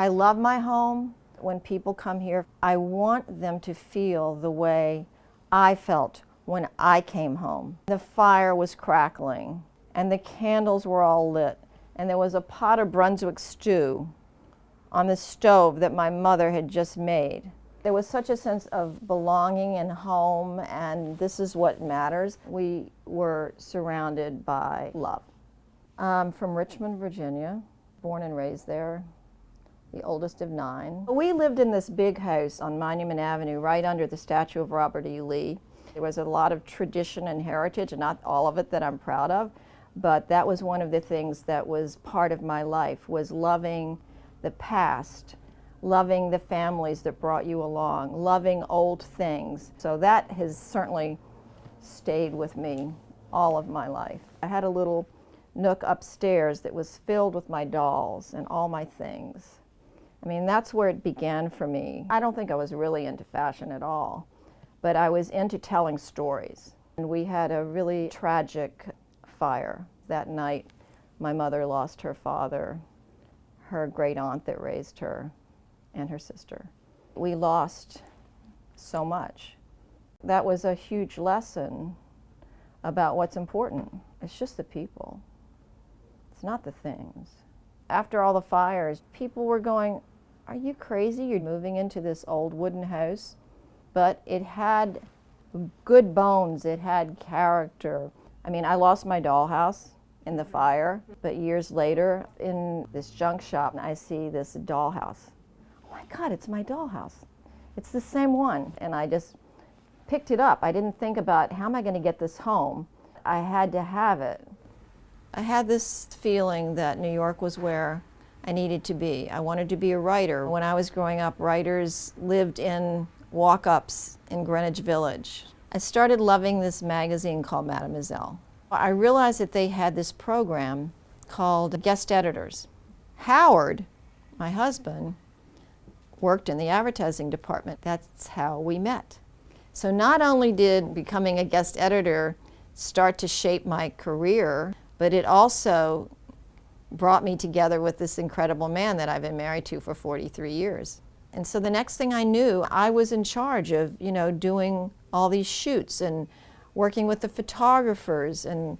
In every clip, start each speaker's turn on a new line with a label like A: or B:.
A: I love my home. When people come here, I want them to feel the way I felt when I came home. The fire was crackling, and the candles were all lit, and there was a pot of Brunswick stew on the stove that my mother had just made. There was such a sense of belonging and home, and this is what matters. We were surrounded by love. I'm from Richmond, Virginia, born and raised there, the oldest of 9. We lived in this big house on Monument Avenue, right under the statue of Robert E. Lee. There was a lot of tradition and heritage, and not all of it that I'm proud of, but that was one of the things that was part of my life, was loving the past, loving the families that brought you along, loving old things. So that has certainly stayed with me all of my life. I had a little nook upstairs that was filled with my dolls and all my things. I mean, that's where it began for me. I don't think I was really into fashion at all, but I was into telling stories. And we had a really tragic fire that night. My mother lost her father, her great aunt that raised her, and her sister. We lost so much. That was a huge lesson about what's important. It's just the people. It's not the things. After all the fires, people were going, "Are you crazy? You're moving into this old wooden house?" But it had good bones. It had character. I mean, I lost my dollhouse in the fire, but years later in this junk shop, I see this dollhouse. Oh my God, it's my dollhouse. It's the same one. And I just picked it up. I didn't think about how am I going to get this home. I had to have it. I had this feeling that New York was where I needed to be. I wanted to be a writer. When I was growing up, writers lived in walk-ups in Greenwich Village. I started loving this magazine called Mademoiselle. I realized that they had this program called Guest Editors. Howard, my husband, worked in the advertising department. That's how we met. So not only did becoming a guest editor start to shape my career, but it also brought me together with this incredible man that I've been married to for 43 years. And so the next thing I knew, I was in charge of, doing all these shoots and working with the photographers and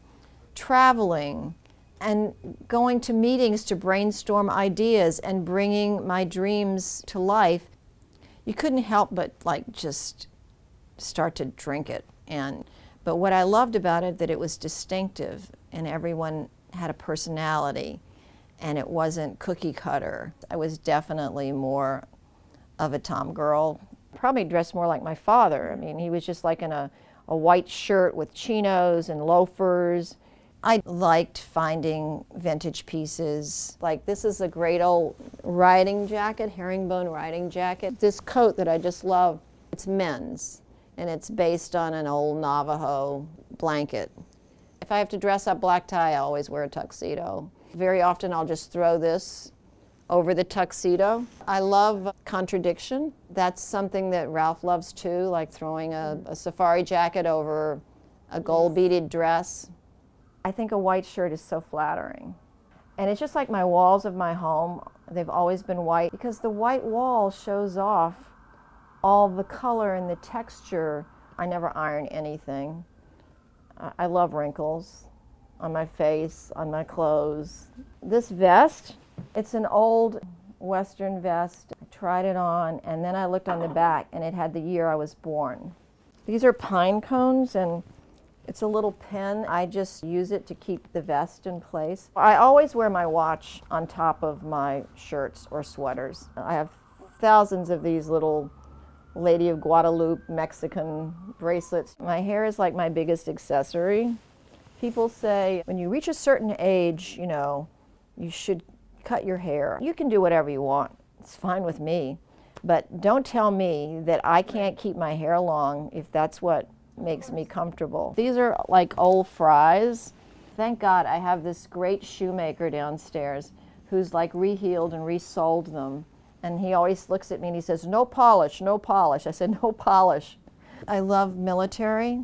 A: traveling and going to meetings to brainstorm ideas and bringing my dreams to life. You couldn't help but just start to drink it. But what I loved about it, that it was distinctive and everyone had a personality and it wasn't cookie cutter. I was definitely more of a tomgirl, probably dressed more like my father. I mean, he was just like in a white shirt with chinos and loafers. I liked finding vintage pieces. Like this is a great old riding jacket, herringbone riding jacket. This coat that I just love, it's men's, and it's based on an old Navajo blanket. If I have to dress up black tie, I always wear a tuxedo. Very often I'll just throw this over the tuxedo. I love contradiction. That's something that Ralph loves too, like throwing a safari jacket over a gold beaded dress. I think a white shirt is so flattering. And it's just like my walls of my home, they've always been white because the white wall shows off all the color and the texture. I never iron anything. I love wrinkles on my face, on my clothes. This vest, it's an old Western vest. I tried it on and then I looked on the back and it had the year I was born. These are pine cones and it's a little pin. I just use it to keep the vest in place. I always wear my watch on top of my shirts or sweaters. I have thousands of these little Lady of Guadalupe Mexican bracelets. My hair is like my biggest accessory. People say when you reach a certain age, you should cut your hair. You can do whatever you want. It's fine with me. But don't tell me that I can't keep my hair long if that's what makes me comfortable. These are like old fries. Thank God I have this great shoemaker downstairs who's like rehealed and resoled them. And he always looks at me and he says, "No polish, no polish." I said, "No polish." I love military.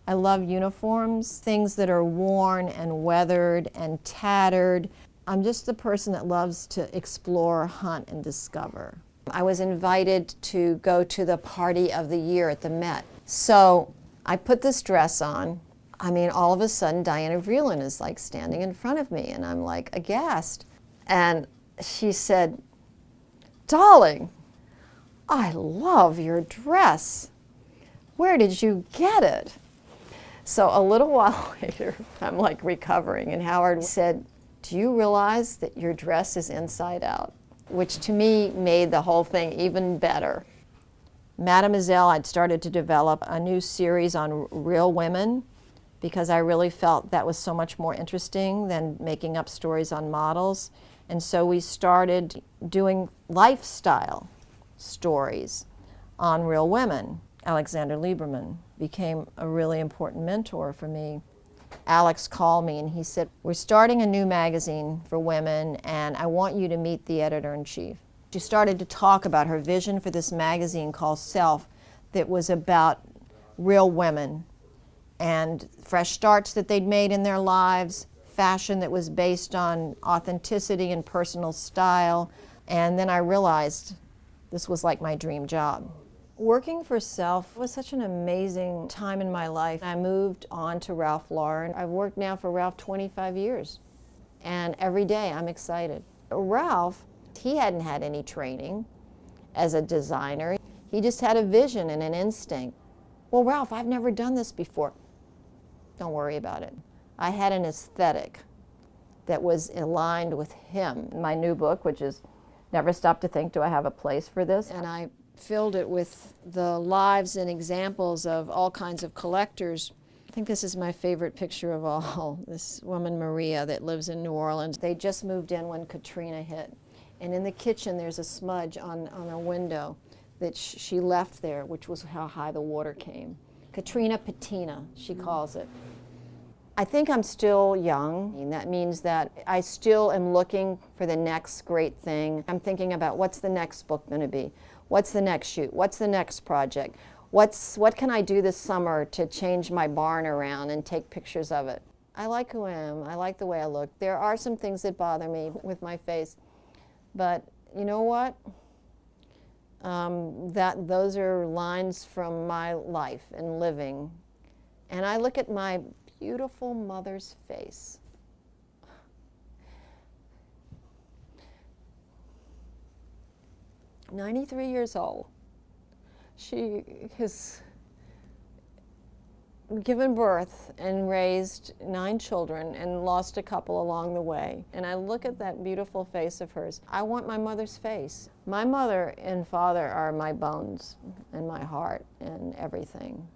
A: I love uniforms, things that are worn and weathered and tattered. I'm just the person that loves to explore, hunt, and discover. I was invited to go to the party of the year at the Met. So I put this dress on. I mean, all of a sudden, Diana Vreeland is like standing in front of me, and I'm like aghast. And she said, "Darling, I love your dress. Where did you get it?" So a little while later, I'm like recovering, and Howard said, "Do you realize that your dress is inside out?" Which to me made the whole thing even better. Mademoiselle, I'd started to develop a new series on real women because I really felt that was so much more interesting than making up stories on models. And so we started doing lifestyle stories on real women. Alexander Lieberman became a really important mentor for me. Alex called me and he said, "We're starting a new magazine for women and I want you to meet the editor-in-chief." She started to talk about her vision for this magazine called Self that was about real women and fresh starts that they'd made in their lives, fashion that was based on authenticity and personal style. And then I realized this was like my dream job. Working for Self was such an amazing time in my life. I moved on to Ralph Lauren. I've worked now for Ralph 25 years, and every day I'm excited. Ralph, he hadn't had any training as a designer. He just had a vision and an instinct. "Well, Ralph, I've never done this before." Don't worry about it. I had an aesthetic that was aligned with him. My new book, which is Never Stop to Think, Do I Have a Place for This? And I filled it with the lives and examples of all kinds of collectors. I think this is my favorite picture of all. This woman, Maria, that lives in New Orleans. They just moved in when Katrina hit. And in the kitchen, there's a smudge on a window that she left there, which was how high the water came. Katrina patina, she calls it. I think I'm still young, and that means that I still am looking for the next great thing. I'm thinking about what's the next book going to be? What's the next shoot? What's the next project? What can I do this summer to change my barn around and take pictures of it? I like who I am. I like the way I look. There are some things that bother me with my face, but you know what? Those are lines from my life and living. And I look at my beautiful mother's face. 93 years old. She has given birth and raised 9 children and lost a couple along the way. And I look at that beautiful face of hers. I want my mother's face. My mother and father are my bones and my heart and everything.